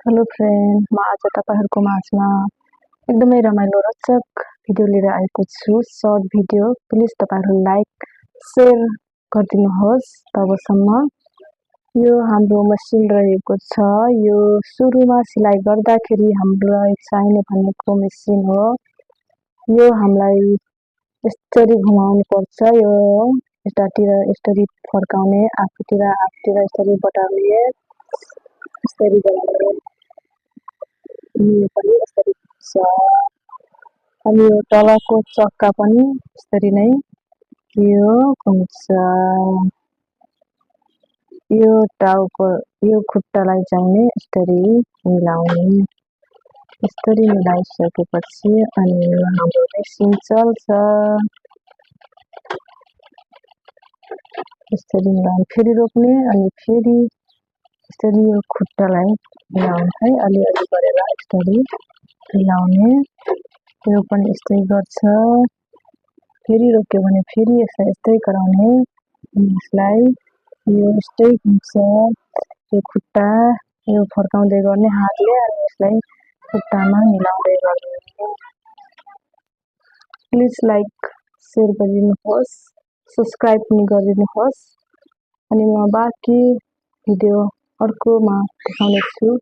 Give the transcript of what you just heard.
Hello friend, म आज तपाईहरुको माझमा एकदमै रमाइलो रोचक भिडियो लिएर आएको छु। Short video. प्लिज तपाईहरु लाइक, शेयर गरिदिनुहोस्। तबसम्म यो हाम्रो मसिन रहेको छ। यो सुरुमा सिलाइ गर्दाखेरि हामीलाई चाहिने भनेको मसिन हो। यो हामीलाई यसरी घुमाउनु पर्छ। यो यतातिर यसरी फर्काउने, आफूतिर यसरी बटाउने, यसरी बनाउने। यो पनि यसरी छ। अनि यो तलको चक्का पनि यसरी नै यो घुम्छ। यो टाउको यो खुट्टालाई चाहिँ यसरी मिलाउने। यसरी मिलाइसकेपछि अनि हाम्रो मसिन चल्छ। यसरी मिलाउने, फेरि रोक्ने अनि फेरि यसरी यो खुट्टालाई मिलाउने है, अलि गरेर यसरी मिलाउने। यो पनि यस्तै गर्छ। फेरि रोक्यो भने फेरि यस्तै गराउने। यसलाई यो यस्तै हुन्छ। यो खुट्टा यो फर्काउँदै गर्ने हातले अनि यसलाई खुट्टामा मिलाउँदै गर्ने। प्लिज लाइक, शेयर गरिदिनुहोस्, सब्स्क्राइब पनि गरिदिनुहोस्। अनि म बाँकी भिडियो अर्कोमा देखाउने छु।